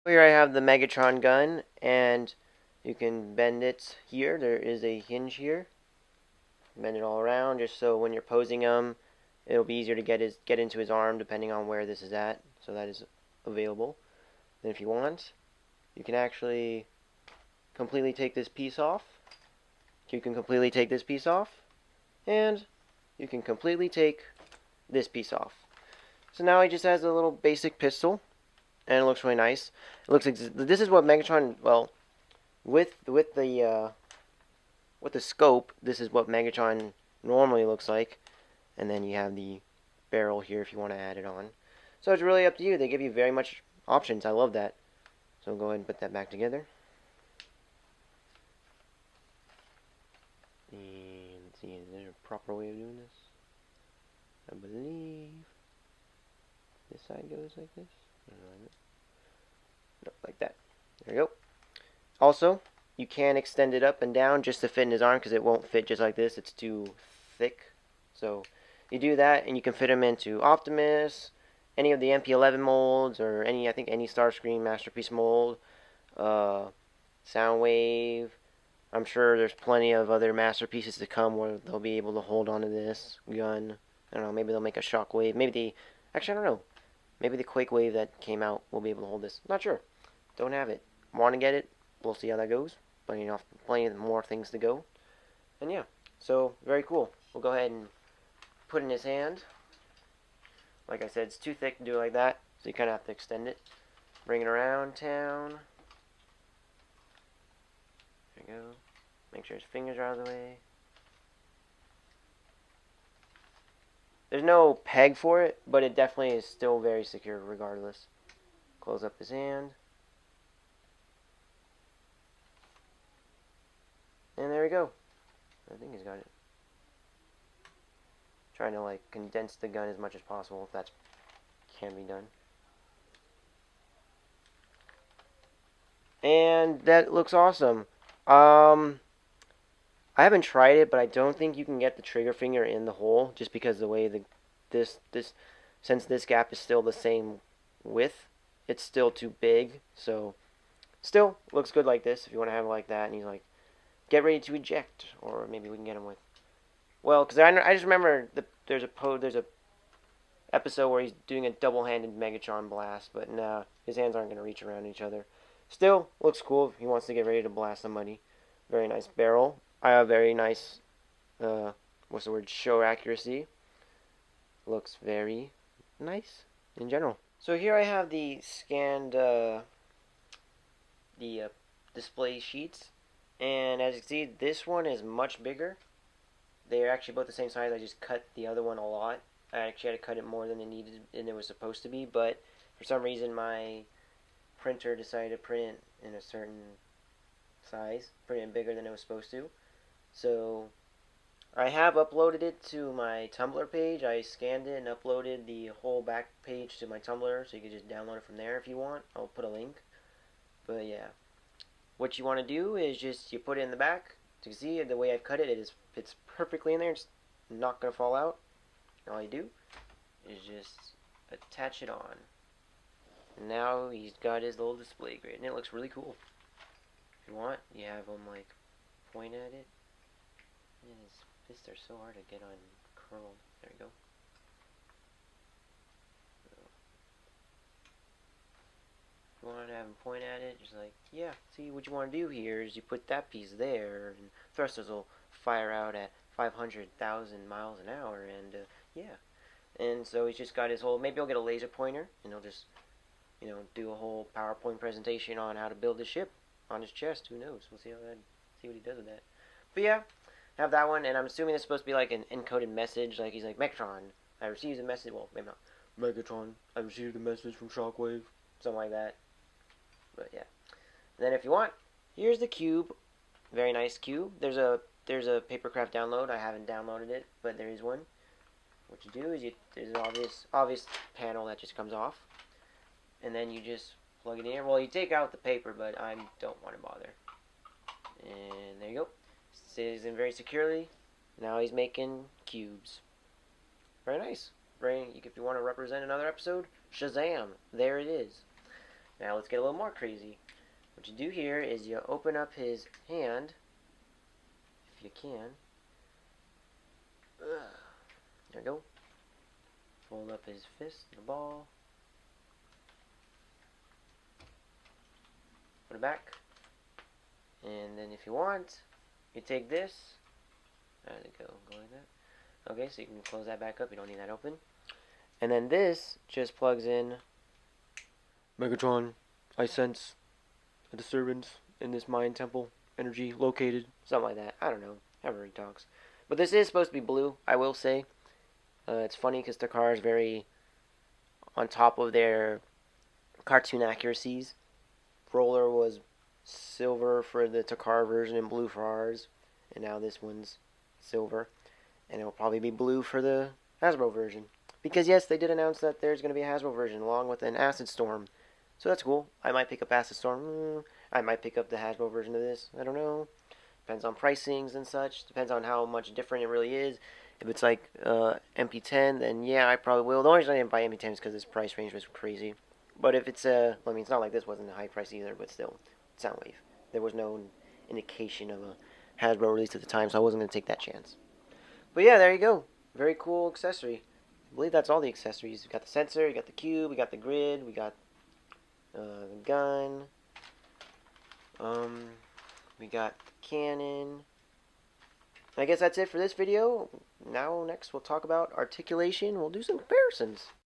Here I have the Megatron gun, and you can bend it here. There is a hinge here. Bend it all around, just so when you're posing him, it'll be easier to get into his arm, depending on where this is at. So that is available. Then if you want, you can actually completely take this piece off. You can completely take this piece off, and you can completely take this piece off. So now he just has a little basic pistol, and it looks really nice. It looks this is what Megatron, well, with the scope, this is what Megatron normally looks like, and then you have the barrel here if you want to add it on. So it's really up to you. They give you very much options. I love that. So go ahead and put that back together. And let's see, is there a proper way of doing this? I believe this side goes like this. No, like that. There you go. Also, you can extend it up and down just to fit in his arm because it won't fit just like this. It's too thick. So you do that, and you can fit him into Optimus, any of the MP-11 molds, or I think any Starscream Masterpiece mold, Soundwave. I'm sure there's plenty of other masterpieces to come where they'll be able to hold onto this gun. I don't know, maybe they'll make a Shockwave. Actually, I don't know. Maybe the Quake Wave that came out will be able to hold this. Not sure. Don't have it. Want to get it? We'll see how that goes. Plenty more things to go. And yeah, so very cool. We'll go ahead and put in his hand. Like I said, it's too thick to do it like that, so you kind of have to extend it. Bring it around town. There you go. Make sure his fingers are out of the way. There's no peg for it, but it definitely is still very secure regardless. Close up his hand. And there we go. I think he's got it. Trying to like condense the gun as much as possible if that can be done. And that looks awesome. I haven't tried it, but I don't think you can get the trigger finger in the hole just because the way since this gap is still the same width, it's still too big. So still looks good like this if you want to have it like that. And he's like, get ready to eject, or maybe we can get him with. Well, because I just remember there's a episode where he's doing a double-handed Megatron blast, but nah, his hands aren't going to reach around each other. Still looks cool if he wants to get ready to blast somebody. Very nice barrel. I have very nice, show accuracy. Looks very nice in general. So here I have the scanned display sheets, and as you can see, this one is much bigger. They're actually both the same size. I just cut the other one a lot. I actually had to cut it more than it needed and it was supposed to be, but for some reason my printer decided to print in a certain size, print it bigger than it was supposed to. So I have uploaded it to my Tumblr page. I scanned it and uploaded the whole back page to my Tumblr, so you can just download it from there if you want. I'll put a link. But yeah, what you want to do is just you put it in the back. So you can see the way I've cut it, it fits perfectly in there. It's not going to fall out. All you do is just attach it on. And now he's got his little display grid, and it looks really cool. If you want, you have him like point at it. And his fists are so hard to get on curled. There you go. If you want to have him point at it, just like, yeah, see, what you want to do here is you put that piece there, and thrusters will fire out at 500,000 miles an hour, and yeah. And so he's just got his whole, maybe he'll get a laser pointer, and he'll just, do a whole PowerPoint presentation on how to build a ship on his chest. Who knows? We'll see what he does with that. But yeah, have that one, and I'm assuming it's supposed to be like an encoded message, like he's like, Megatron, I received a message, well, maybe not, Megatron, I received a message from Shockwave, something like that. But yeah. And then if you want, here's the cube. Very nice cube. There's a Papercraft download. I haven't downloaded it, but there is one. What you do is there's an obvious panel that just comes off, and then you just plug it in. Well, you take out the paper, but I don't want to bother. And there you go. It stays in very securely. Now he's making cubes. Very nice. If you want to represent another episode, Shazam! There it is. Now let's get a little more crazy. What you do here is you open up his hand, if you can. There we go. Fold up his fist, the ball. Put it back. And then if you want, you take this. There we go. Go like that. Okay, so you can close that back up. You don't need that open. And then this just plugs in. Megatron, I sense a disturbance in this mind temple. Energy located. Something like that. I don't know. However he talks. But this is supposed to be blue, I will say. It's funny because Takara is very on top of their cartoon accuracies. Roller was silver for the Takara version and blue for ours. And now this one's silver. And it'll probably be blue for the Hasbro version. Because yes, they did announce that there's going to be a Hasbro version along with an Acid Storm. So that's cool. I might pick up Acid Storm. I might pick up the Hasbro version of this. I don't know. Depends on pricings and such. Depends on how much different it really is. If it's like MP10, then yeah, I probably will. The only reason I didn't buy MP10 is because this price range was crazy. But if it's I mean, it's not like this wasn't a high price either, but still, Soundwave. There was no indication of a Hasbro release at the time, so I wasn't going to take that chance. But yeah, there you go. Very cool accessory. I believe that's all the accessories. We got the sensor, we got the cube, we got the grid, we got the gun. We got the cannon. I guess that's it for this video. Now, next we'll talk about articulation. We'll do some comparisons.